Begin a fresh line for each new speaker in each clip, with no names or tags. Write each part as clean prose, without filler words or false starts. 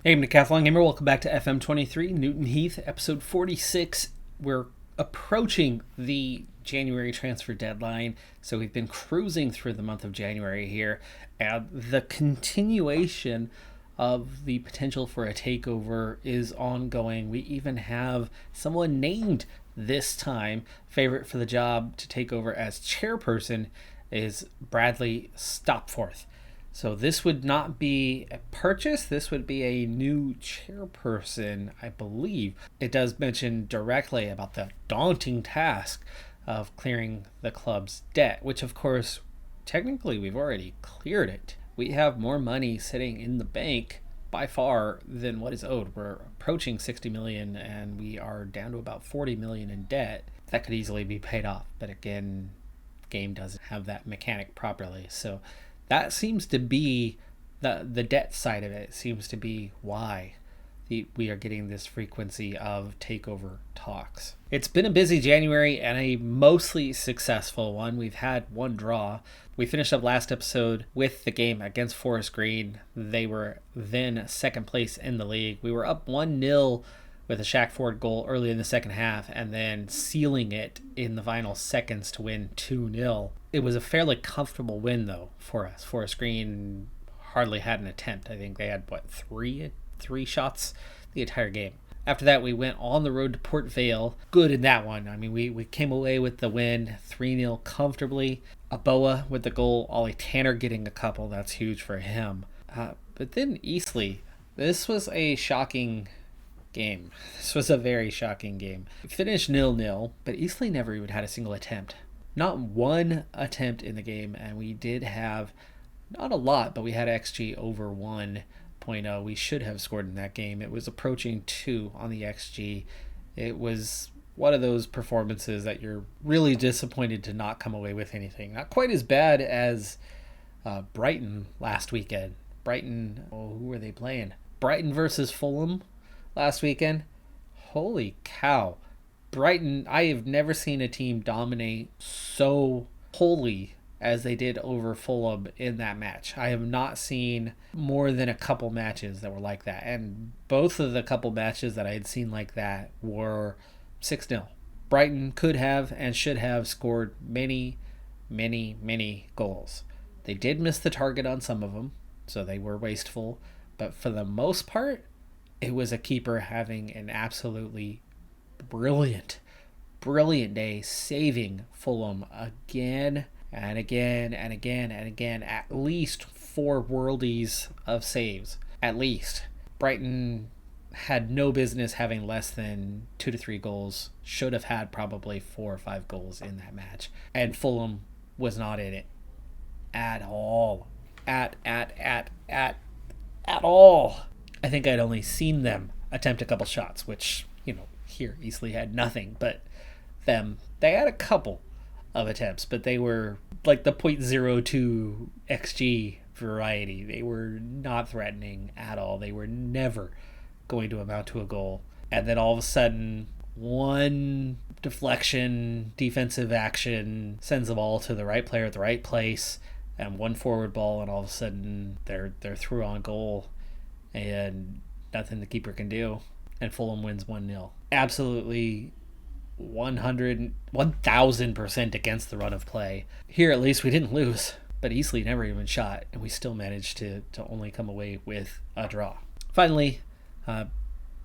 Hey, I'm Decathlon Gamer. Welcome back to FM23, Newton Heath, episode 46. We're approaching the January transfer deadline, so we've been cruising through the month of January here, and the continuation of the potential for a takeover is ongoing. We even have someone named this time. Favorite for the job to take over as chairperson is Bradley Stopforth. So this would not be a purchase. This would be a new chairperson, I believe. It does mention directly about the daunting task of clearing the club's debt, which of course, technically we've already cleared it. We have more money sitting in the bank by far than what is owed. We're approaching 60 million and we are down to about 40 million in debt. That could easily be paid off. But again, the game doesn't have that mechanic properly. So that seems to be the debt side of it, seems to be why we are getting this frequency of takeover talks. It's been a busy January and a mostly successful one. We've had one draw. We finished up last episode with the game against Forest Green. They were then second place in the league. We were up 1-0 with a Shaq Ford goal early in the second half and then sealing it in the final seconds to win 2-0. It was a fairly comfortable win, though, for us. Forest Green hardly had an attempt. I think they had, three shots the entire game. After that, we went on the road to Port Vale. Good in that one. I mean, we came away with the win 3-0 comfortably. Aboa with the goal. Ollie Tanner getting a couple. That's huge for him. But then Eastleigh. This was a shocking game. This was a very shocking game. We finished 0-0, but Eastleigh never even had a single attempt. Not one attempt in the game, and we did have, not a lot, but we had XG over 1.0. We should have scored in that game. It was approaching 2 on the XG. It was one of those performances that you're really disappointed to not come away with anything. Not quite as bad as Brighton last weekend. Brighton, who were they playing? Brighton versus Fulham last weekend. Holy cow. Brighton, I have never seen a team dominate so wholly as they did over Fulham in that match. I have not seen more than a couple matches that were like that. And both of the couple matches that I had seen like that were 6-0. Brighton could have and should have scored many, many, many goals. They did miss the target on some of them, so they were wasteful. But for the most part, it was a keeper having an absolutely brilliant day, saving Fulham again and again and again and again. At least 4 worldies of saves. At least. Brighton had no business having less than 2 to 3 goals. Should have had probably 4 or 5 goals in that match. And Fulham was not in it at all. At all. I think I'd only seen them attempt a couple shots, which, here Eastleigh had nothing, but they had a couple of attempts, but they were like the .02 XG variety. They were not threatening at all. They were never going to amount to a goal. And then all of a sudden, one deflection, defensive action sends the ball to the right player at the right place, and one forward ball, and all of a sudden they're through on goal, and nothing the keeper can do. And Fulham wins 1-0. Absolutely 1,000% against the run of play. Here, at least, we didn't lose, but Eastleigh never even shot, and we still managed to only come away with a draw. Finally,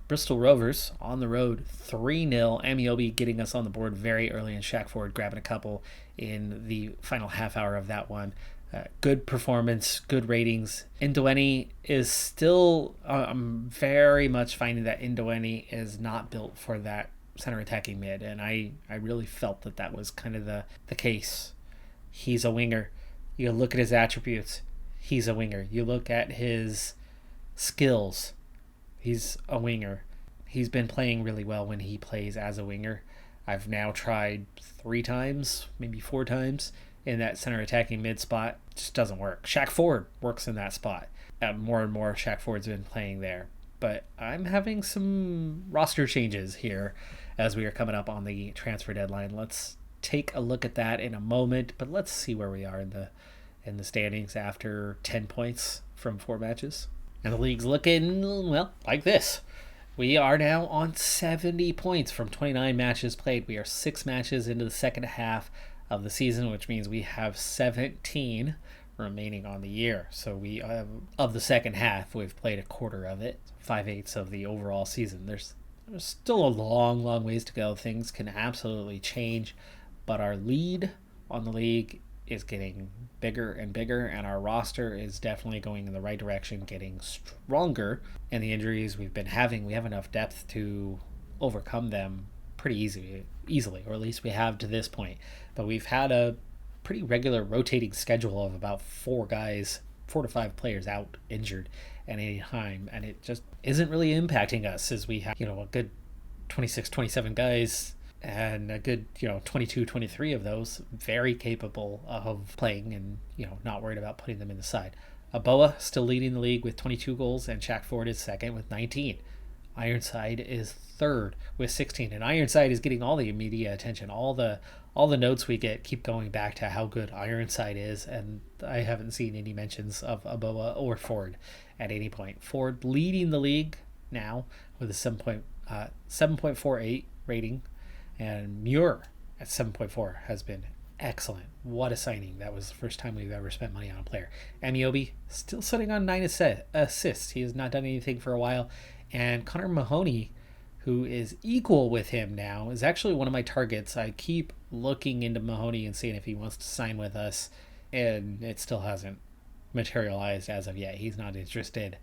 Bristol Rovers on the road, 3-0. Amiobi getting us on the board very early, and Shaq Ford grabbing a couple in the final half hour of that one. Good performance, good ratings. Indoweni is still, I'm very much finding that Indoweni is not built for that center attacking mid, and I really felt that was kind of the case. He's a winger. You look at his attributes, he's a winger. You look at his skills, he's a winger. He's been playing really well when he plays as a winger. I've now tried 3 times, maybe 4 times, in that center attacking mid spot. It just doesn't work. Shaq Ford works in that spot. More and more Shaq Ford's been playing there. But I'm having some roster changes here as we are coming up on the transfer deadline. Let's take a look at that in a moment, but let's see where we are in the standings after 10 points from 4 matches. And the league's looking, well, like this. We are now on 70 points from 29 matches played. We are 6 matches into the second half of the season, which means we have 17 remaining on the year. So we have, of the second half, we've played a quarter of it, 5/8 of the overall season. There's still a long, long ways to go. Things can absolutely change, but our lead on the league is getting bigger and bigger, and our roster is definitely going in the right direction, getting stronger. And the injuries we've been having, we have enough depth to overcome them pretty easily, or at least we have to this point. But we've had a pretty regular rotating schedule of about 4 to 5 players out injured at any time, and it just isn't really impacting us, as we have, a good 26, 27 guys, and a good 22, 23 of those very capable of playing, and not worried about putting them in the side. Aboa still leading the league with 22 goals, and Shackford is second with 19. Ironside is third with 16, and Ironside is getting all the media attention. All the notes we get keep going back to how good Ironside is, and I haven't seen any mentions of Aboa or Ford at any point. Ford leading the league now with a 7.48 rating, and Muir at 7.4 has been excellent. What a signing. That was the first time we've ever spent money on a player. Amiobi still sitting on 9 assists. He has not done anything for a while. And Connor Mahoney, who is equal with him now, is actually one of my targets. I keep looking into Mahoney and seeing if he wants to sign with us, and it still hasn't materialized as of yet. He's not interested.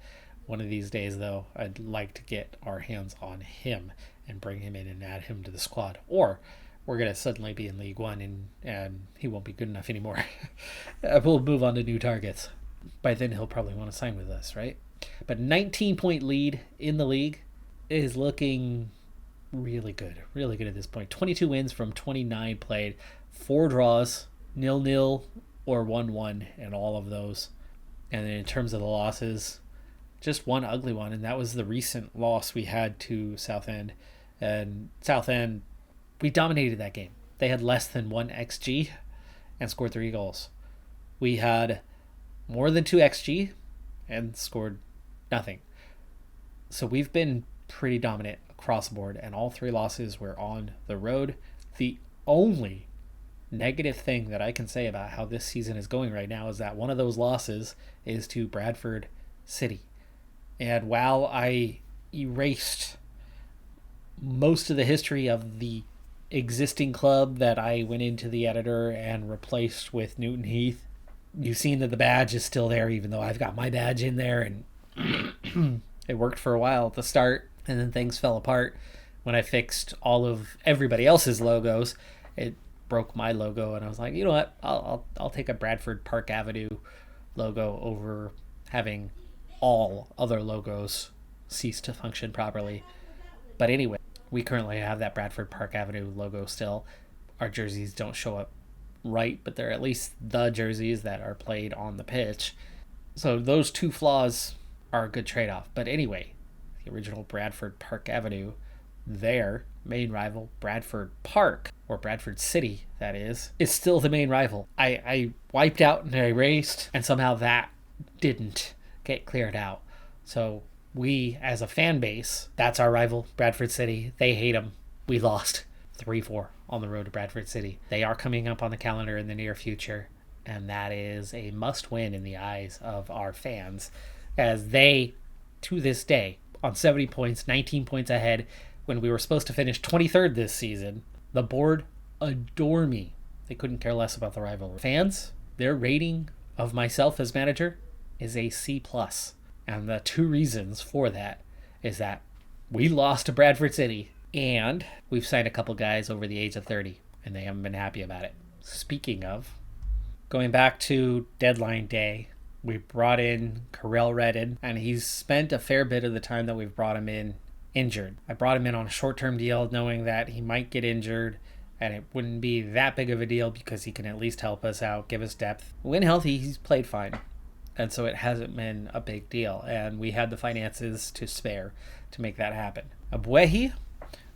One of these days, though, I'd like to get our hands on him and bring him in and add him to the squad. Or we're going to suddenly be in League One and he won't be good enough anymore. We'll move on to new targets. By then, he'll probably want to sign with us, right? But 19-point lead in the league is looking really good at this point. 22 wins from 29 played, 4 draws, 0-0 or 1-1 in all of those. And then in terms of the losses, just one ugly one, and that was the recent loss we had to Southend. And Southend, we dominated that game. They had less than 1 XG and scored 3 goals. We had more than 2 XG and scored nothing. So we've been pretty dominant across the board, and all 3 losses were on the road. The only negative thing that I can say about how this season is going right now is that one of those losses is to Bradford City. And while I erased most of the history of the existing club that I went into the editor and replaced with Newton Heath, you've seen that the badge is still there, even though I've got my badge in there, and it worked for a while at the start, and then things fell apart when I fixed all of everybody else's logos. It broke my logo, and I was like, you know what, I'll take a Bradford Park Avenue logo over having all other logos cease to function properly. But anyway, we currently have that Bradford Park Avenue logo still. Our jerseys don't show up right, but they're at least the jerseys that are played on the pitch. So those 2 flaws are a good trade-off. But anyway, the original Bradford Park Avenue, their main rival, Bradford Park, or Bradford City, that is still the main rival. I wiped out and I erased, and somehow that didn't get cleared out. So we, as a fan base, that's our rival, Bradford City. They hate them. We lost 3-4 on the road to Bradford City. They are coming up on the calendar in the near future, and that is a must-win in the eyes of our fans, as they, to this day, on 70 points, 19 points ahead, when we were supposed to finish 23rd this season. The board adore me. They couldn't care less about the rivalry. Fans, their rating of myself as manager is a C+. And the 2 reasons for that is that we lost to Bradford City, and we've signed a couple guys over the age of 30, and they haven't been happy about it. Speaking of, going back to deadline day, we brought in Carell Redden, and he's spent a fair bit of the time that we've brought him in injured. I brought him in on a short-term deal knowing that he might get injured, and it wouldn't be that big of a deal because he can at least help us out, give us depth. When healthy, he's played fine. And so it hasn't been a big deal. And we had the finances to spare to make that happen. Abuehi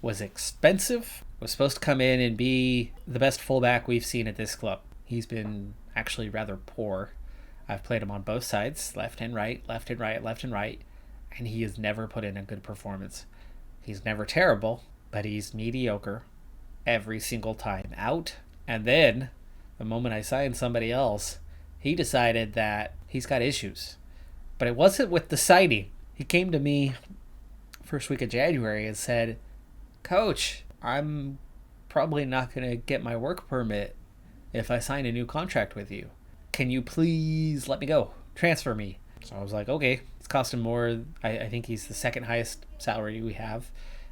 was expensive, was supposed to come in and be the best fullback we've seen at this club. He's been actually rather poor. I've played him on both sides, left and right, left and right, left and right, and he has never put in a good performance. He's never terrible, but he's mediocre every single time out. And then, the moment I signed somebody else, he decided that he's got issues. But it wasn't with the signing. He came to me first week of January and said, "Coach, I'm probably not going to get my work permit if I sign a new contract with you. Can you please let me go? Transfer me." So I was like, okay. It's costing more. I think he's the second highest salary we have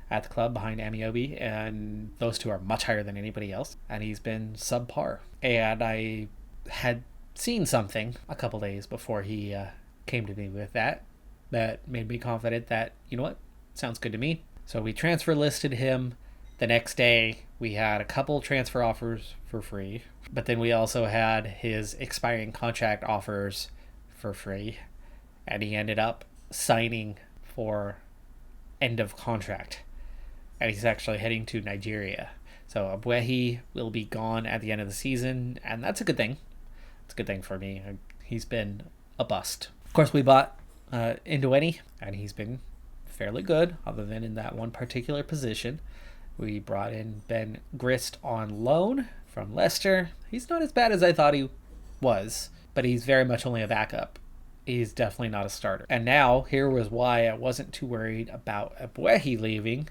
at the club behind Amiobi, and those two are much higher than anybody else. And he's been subpar. And I had seen something a couple days before he came to me with that made me confident that, you know what, sounds good to me. So we transfer listed him. The next day, we had a couple transfer offers for free, but then we also had his expiring contract offers for free, and he ended up signing for end of contract, and he's actually heading to Nigeria. So Abuehi will be gone at the end of the season, and that's a good thing. It's a good thing for me. He's been a bust. Of course, we bought Ndweni, and he's been fairly good, other than in that one particular position. We brought in Ben Grist on loan from Leicester. He's not as bad as I thought he was, but he's very much only a backup. He's definitely not a starter. And now, here was why I wasn't too worried about Abuehi leaving,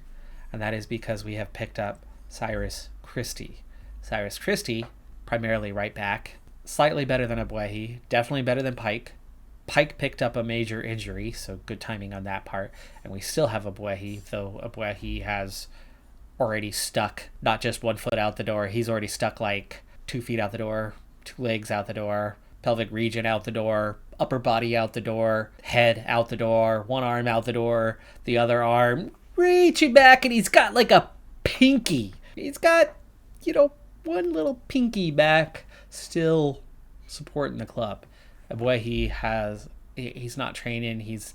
and that is because we have picked up Cyrus Christie. Cyrus Christie, primarily right back, slightly better than Abuehi, definitely better than Pike. Pike picked up a major injury, so good timing on that part. And we still have Abuehi, though Abuehi has already stuck not just 1 foot out the door. He's already stuck like 2 feet out the door, 2 legs out the door, pelvic region out the door, upper body out the door, head out the door, 1 arm out the door, the other arm reaching back, and he's got like a pinky. He's got, 1 little pinky back still supporting the club. Abuehi he's not training. He's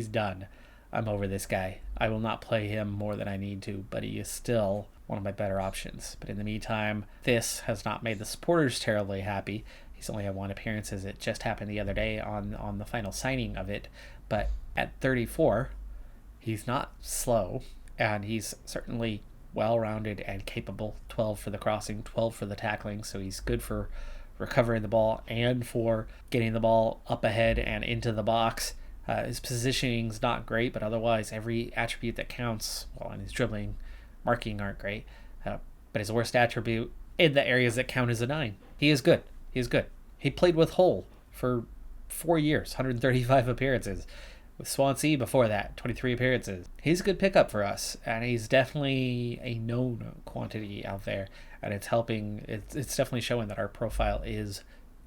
done. I'm over this guy. I will not play him more than I need to, but he is still one of my better options. But in the meantime, this has not made the supporters terribly happy. He's only had 1 appearance, as it just happened the other day on the final signing of it. But at 34, he's not slow, and he's certainly well-rounded and capable. 12 for the crossing, 12 for the tackling, so he's good for recovering the ball and for getting the ball up ahead and into the box. His positioning's not great, but otherwise every attribute that counts, and his dribbling, marking aren't great, but his worst attribute in the areas that count is a 9. He is good. He played with Hull for 4 years, 135 appearances. With Swansea before that, 23 appearances. He's a good pickup for us, and he's definitely a known quantity out there, and it's helping. It's definitely showing that our profile is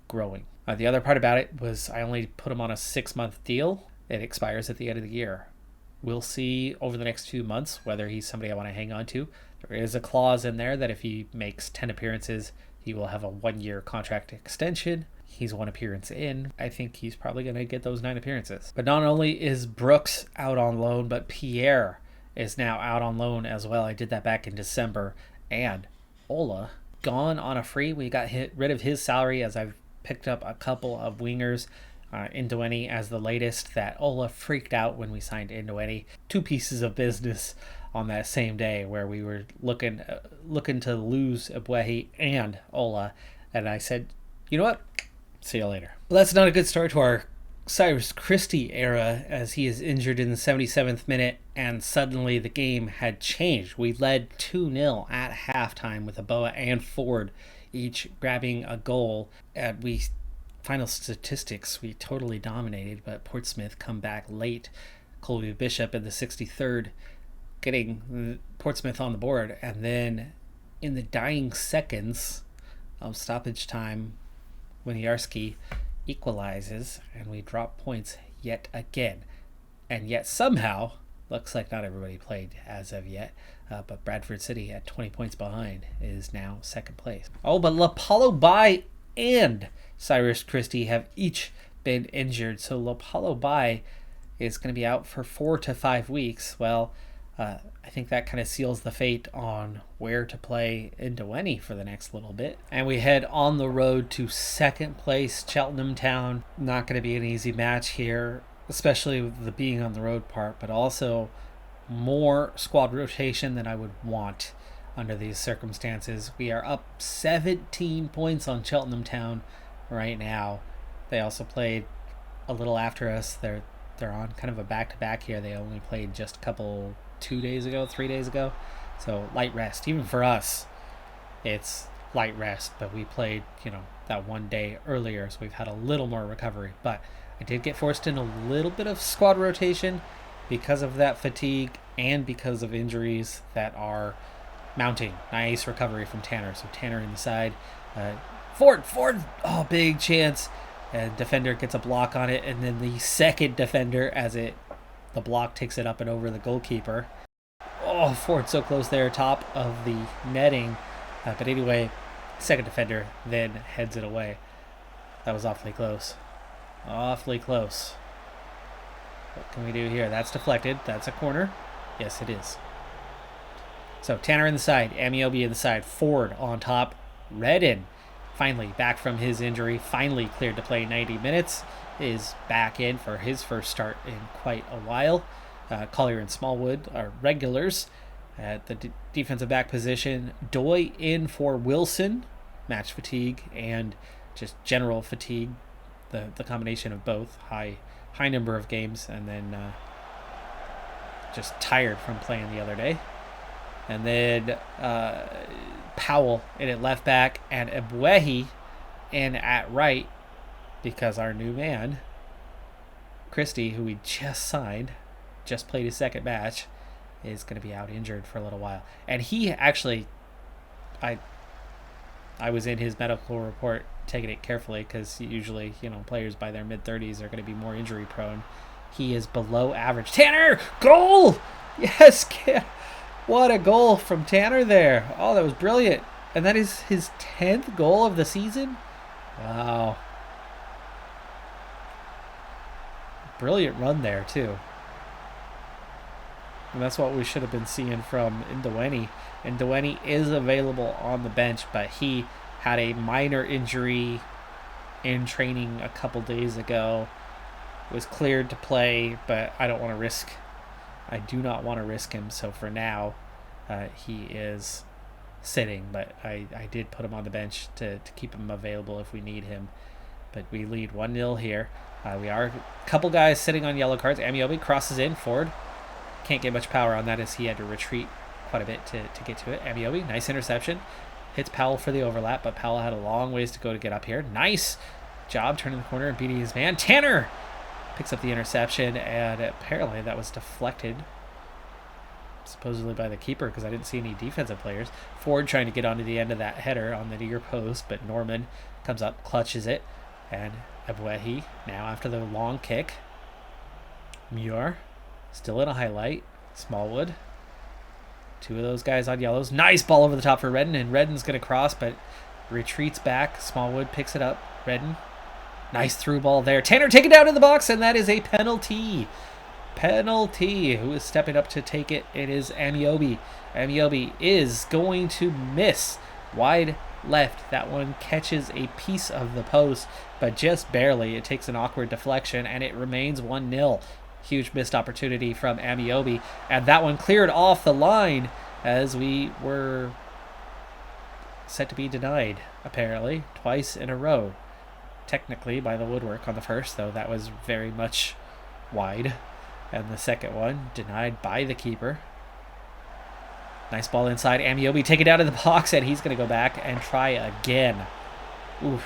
growing. The other part about it was I only put him on a 6-month deal. It expires at the end of the year. We'll see over the next 2 months whether he's somebody I want to hang on to. There is a clause in there that if he makes 10 appearances, he will have a 1-year contract extension. He's 1 appearance in. I think he's probably going to get those 9 appearances. But not only is Brooks out on loan, but Pierre is now out on loan as well. I did that back in December. And Ola, gone on a free. We got rid of his salary, as I've picked up a couple of wingers. Ndweni as the latest. That Ola freaked out when we signed Ndweni. 2 pieces of business on that same day where we were looking to lose Abuehi and Ola. And I said, you know what? See you later. Well, that's not a good start to our Cyrus Christie era, as he is injured in the 77th minute, and suddenly the game had changed. We led 2-0 at halftime with Aboa and Ford each grabbing a goal. And final statistics, we totally dominated, but Portsmouth come back late. Colby Bishop in the 63rd getting Portsmouth on the board, and then in the dying seconds of stoppage time, Winiarski equalizes, and we drop points yet again. And yet somehow, looks like not everybody played as of yet, but Bradford City at 20 points behind is now second place. Oh, but Lapalo Bai and Cyrus Christie have each been injured, so Lapalo Bai is going to be out for 4 to 5 weeks. Well, I think that kind of seals the fate on where to play Indeweny for the next little bit. And we head on the road to second place, Cheltenham Town. Not going to be an easy match here, especially with the being on the road part, but also more squad rotation than I would want under these circumstances. We are up 17 points on Cheltenham Town right now. They also played a little after us. They're on kind of a back-to-back here. They only played just a couple 3 days ago. So light rest. Even for us, it's light rest, but we played, that one day earlier, so we've had a little more recovery. But I did get forced in a little bit of squad rotation because of that fatigue and because of injuries that are mounting. Nice recovery from Tanner. So Tanner in the side. Ford, oh, big chance. And defender gets a block on it, and then the second defender the block takes it up and over the goalkeeper. Oh, Ford so close there, top of the netting. But anyway, second defender then heads it away. That was awfully close. Awfully close. What can we do here? That's deflected. That's a corner. Yes, it is. So Tanner in the side, Amiobi in the side, Ford on top, Redden finally back from his injury, finally cleared to play 90 minutes, is back in for his first start in quite a while. Collier and Smallwood are regulars at the defensive back position. Doy in for Wilson, match fatigue and just general fatigue, the combination of both, high number of games, and then just tired from playing the other day. And then Powell in at left back and Ebuehi in at right, because our new man, Christie, who we just signed, just played his second match, is going to be out injured for a little while. And he actually, I was in his medical report taking it carefully, because usually, players by their mid-30s are going to be more injury prone. He is below average. Tanner! Goal! Yes! What a goal from Tanner there. Oh, that was brilliant. And that is his 10th goal of the season? Wow. Brilliant run there, too. And that's what we should have been seeing from Indeweny. Indeweny is available on the bench, but he had a minor injury in training a couple days ago. Was cleared to play, but I do not want to risk him. So for now, he is sitting, but I did put him on the bench to keep him available if we need him. But we lead 1-0 here. We are a couple guys sitting on yellow cards. Amiobi crosses in, Ford. Can't get much power on that as he had to retreat quite a bit to get to it. Amiobi, nice interception. Hits Powell for the overlap, but Powell had a long ways to go to get up here. Nice job turning the corner and beating his man. Tanner picks up the interception, and apparently that was deflected, supposedly by the keeper, because I didn't see any defensive players. Ford trying to get onto the end of that header on the near post, but Norman comes up, clutches it, and Ebuehi now after the long kick. Muir still in a highlight. Smallwood. Two of those guys on yellows. Nice ball over the top for Redden, and Redden's going to cross, but retreats back. Smallwood picks it up. Redden. Nice through ball there. Tanner taken down in the box, and that is a penalty. Penalty. Who is stepping up to take it? It is Amiobi. Amiobi is going to miss. Wide left. That one catches a piece of the post, but just barely. It takes an awkward deflection, and it remains 1-0. Huge missed opportunity from Amiobi, and that one cleared off the line as we were set to be denied, apparently, twice in a row. Technically by the woodwork on the first, though that was very much wide, and the second one denied by the keeper. Nice ball inside. Amiobi take it out of the box, and he's going to go back and try again. Oof.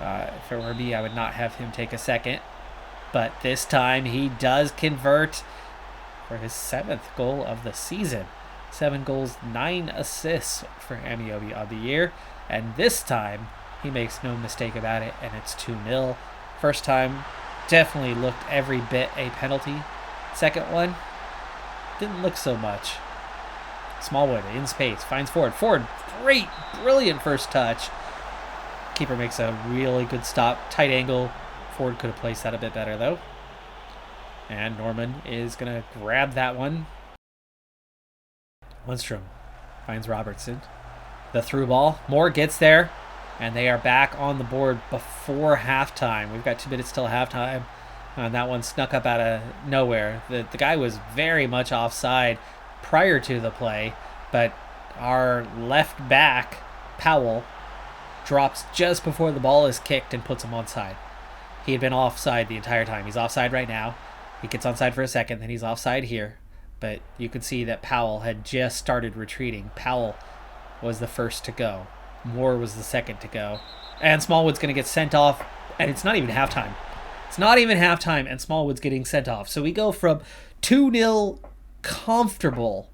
If it were me, I would not have him take a second. But this time he does convert for his 7th goal of the season. 7 goals, 9 assists for Amiobi on the year. And this time he makes no mistake about it, and it's 2-0. First time definitely looked every bit a penalty. Second one didn't look so much. Smallwood in space, finds Ford. Ford, great, brilliant first touch. Keeper makes a really good stop. Tight angle. Ford could have placed that a bit better, though. And Norman is going to grab that one. Lundstrom finds Robertson. The through ball. Moore gets there, and they are back on the board before halftime. We've got 2 minutes till halftime, and that one snuck up out of nowhere. The guy was very much offside prior to the play, but our left back, Powell, drops just before the ball is kicked and puts him onside. He had been offside the entire time. He's offside right now. He gets onside for a second, then he's offside here. But you could see that Powell had just started retreating. Powell was the first to go. Moore was the second to go. And Smallwood's going to get sent off, and it's not even halftime. It's not even halftime, and Smallwood's getting sent off. So we go from 2-0 comfortable,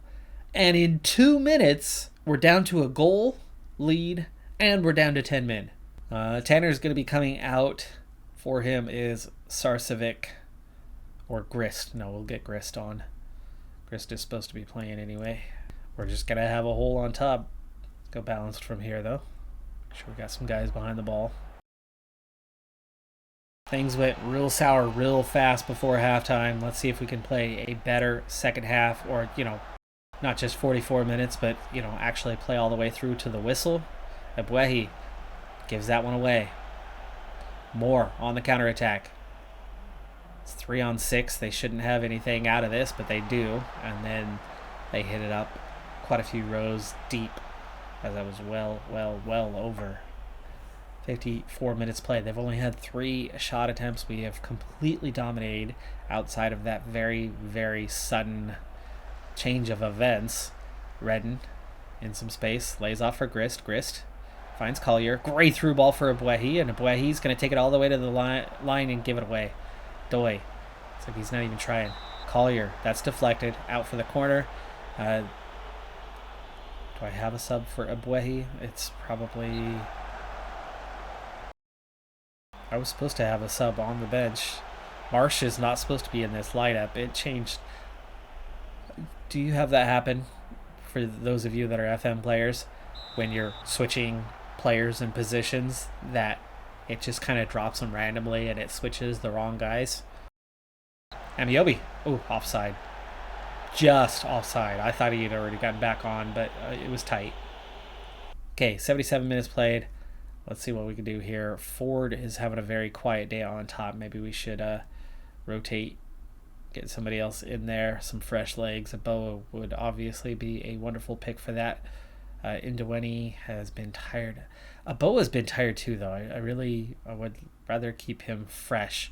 and in 2 minutes, we're down to a goal lead, and we're down to 10 men. Tanner's going to be coming out. For him is Sarcevic or Grist. No, we'll get Grist on. Grist is supposed to be playing anyway. We're just going to have a hole on top. Let's go balanced from here, though. Make sure we got some guys behind the ball. Things went real sour real fast before halftime. Let's see if we can play a better second half, or, not just 44 minutes, but, actually play all the way through to the whistle. Ebuehi gives that one away. Moore on the counterattack. It's 3-on-6. They shouldn't have anything out of this, but they do. And then they hit it up quite a few rows deep, as I was well over 54 minutes played. They've only had 3 shot attempts. We have completely dominated outside of that very, very sudden change of events. Redden in some space. Lays off for Grist. Grist finds Collier. Great through ball for Ebuehi, and Ebuehi's going to take it all the way to the line and give it away. Doi. It's like he's not even trying. Collier. That's deflected. Out for the corner. Do I have a sub for Ebuehi? It's probably... I was supposed to have a sub on the bench. Marsh is not supposed to be in this lineup. It changed. Do you have that happen for those of you that are FM players? When you're switching players and positions, that it just kind of drops them randomly and it switches the wrong guys. Amiobi. Oh, offside. Just offside. I thought he had already gotten back on, but it was tight. Okay, 77 minutes played. Let's see what we can do here. Ford is having a very quiet day on top. Maybe we should rotate, get somebody else in there, some fresh legs. Aboa would obviously be a wonderful pick for that. Indewini has been tired. Aboa's been tired too, though. I would rather keep him fresh.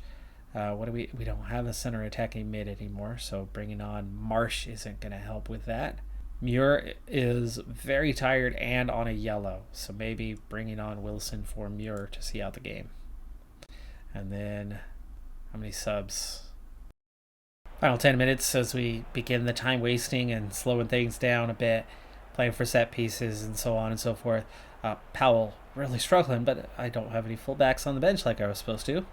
We don't have a center attacking mid anymore, so bringing on Marsh isn't going to help with that. Muir is very tired and on a yellow, so maybe bringing on Wilson for Muir to see out the game. And then, how many subs? Final 10 minutes as we begin the time wasting and slowing things down a bit, playing for set pieces and so on and so forth. Powell really struggling, but I don't have any fullbacks on the bench like I was supposed to.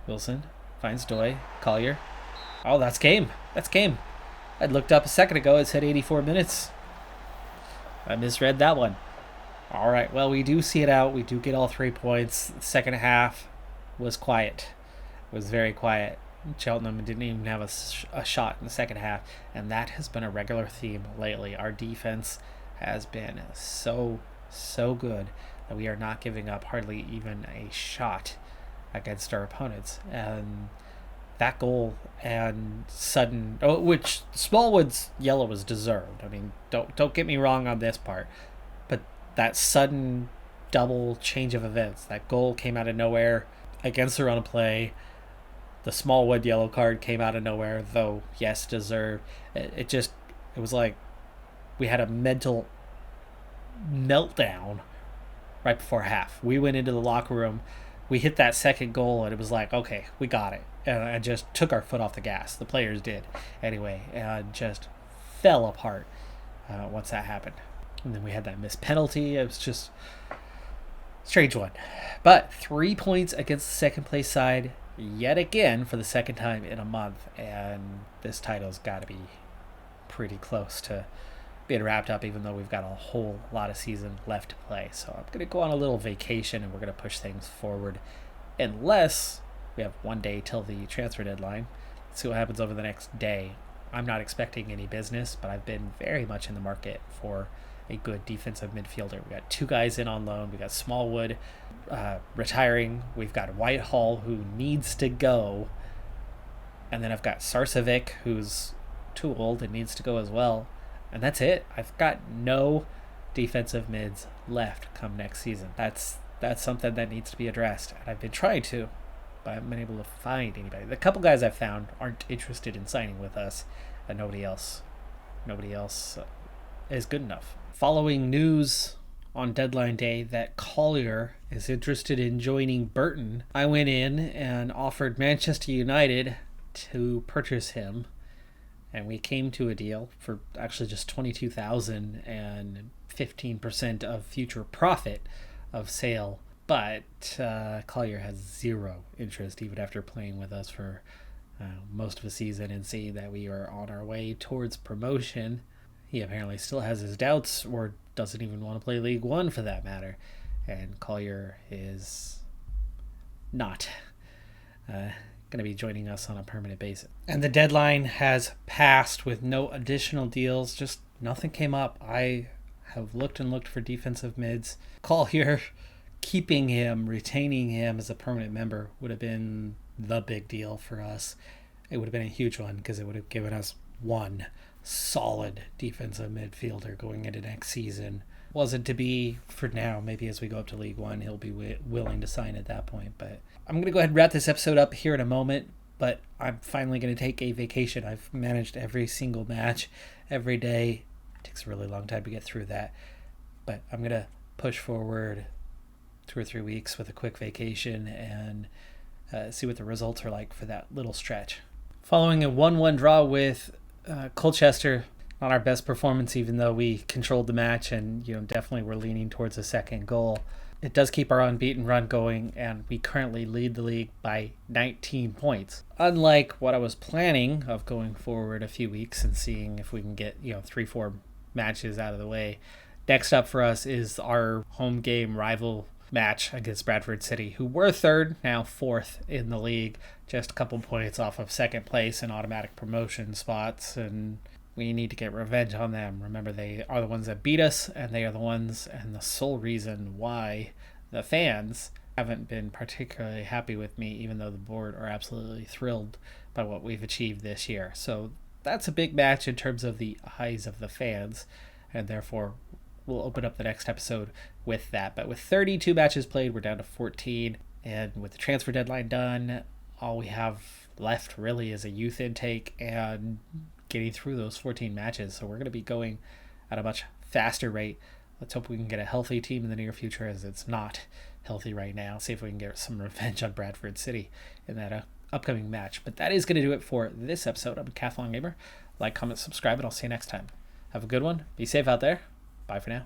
Wilson finds Doi. Collier. Oh, that's game. That's game. I'd looked up a second ago. It said 84 minutes. I misread that one. All right. Well, we do see it out. We do get all 3 points. The second half was quiet. It was very quiet. Cheltenham didn't even have a shot in the second half, and that has been a regular theme lately. Our defense has been so good that we are not giving up hardly even a shot against our opponents. And that goal and sudden, which Smallwood's yellow was deserved. I mean, don't get me wrong on this part, but that sudden double change of events, that goal came out of nowhere against the run of play. The Smallwood yellow card came out of nowhere, though, yes, deserved. It was like we had a mental meltdown right before half. We went into the locker room, we hit that second goal, and it was like, okay, we got it. And just took our foot off the gas. The players did, anyway, and just fell apart once that happened. And then we had that missed penalty. It was just a strange one. But 3 points against the second place side, yet again for the second time in a month, and this title's got to be pretty close to being wrapped up, even though we've got a whole lot of season left to play. So I'm going to go on a little vacation, and we're going to push things forward, unless we have 1 day till the transfer deadline. Let's see what happens over the next day. I'm not expecting any business, but I've been very much in the market for a good defensive midfielder. We got 2 guys in on loan. We got Smallwood retiring. We've got Whitehall, who needs to go. And then I've got Sarcevic, who's too old and needs to go as well. And that's it. I've got no defensive mids left come next season. That's something that needs to be addressed. And I've been trying to, but I haven't been able to find anybody. The couple guys I've found aren't interested in signing with us, and nobody else is good enough. Following news on deadline day that Collier is interested in joining Burton, I went in and offered Manchester United to purchase him, and we came to a deal for actually just $22,000 and 15% of future profit of sale. But Collier has zero interest, even after playing with us for most of the season and seeing that we are on our way towards promotion. He apparently still has his doubts, or doesn't even want to play League One for that matter. And Collier is not going to be joining us on a permanent basis. And the deadline has passed with no additional deals. Just nothing came up. I have looked and looked for defensive mids. Collier, keeping him, retaining him as a permanent member would have been the big deal for us. It would have been a huge one because it would have given us one solid defensive midfielder going into next season. Wasn't to be for now. Maybe as we go up to League One, he'll be willing to sign at that point. But I'm going to go ahead and wrap this episode up here in a moment. But I'm finally going to take a vacation. I've managed every single match every day. It takes a really long time to get through that. But I'm going to push forward 2 or 3 weeks with a quick vacation and see what the results are like for that little stretch. Following a 1-1 draw with Colchester, not our best performance, even though we controlled the match and definitely were leaning towards a second goal. It does keep our unbeaten run going, and we currently lead the league by 19 points. Unlike what I was planning of going forward a few weeks and seeing if we can get 3-4 matches out of the way. Next up for us is our home game rival match against Bradford City, who were 3rd, now 4th in the league, just a couple points off of 2nd place and automatic promotion spots, and we need to get revenge on them. Remember, they are the ones that beat us, and they are the ones and the sole reason why the fans haven't been particularly happy with me, even though the board are absolutely thrilled by what we've achieved this year. So that's a big match in terms of the eyes of the fans, and therefore we'll open up the next episode with that. But with 32 matches played, we're down to 14. And with the transfer deadline done, all we have left really is a youth intake and getting through those 14 matches. So we're going to be going at a much faster rate. Let's hope we can get a healthy team in the near future, as it's not healthy right now. See if we can get some revenge on Bradford City in that upcoming match. But that is going to do it for this episode. I'm Decathlon Gamer. Like, comment, subscribe, and I'll see you next time. Have a good one. Be safe out there. Bye for now.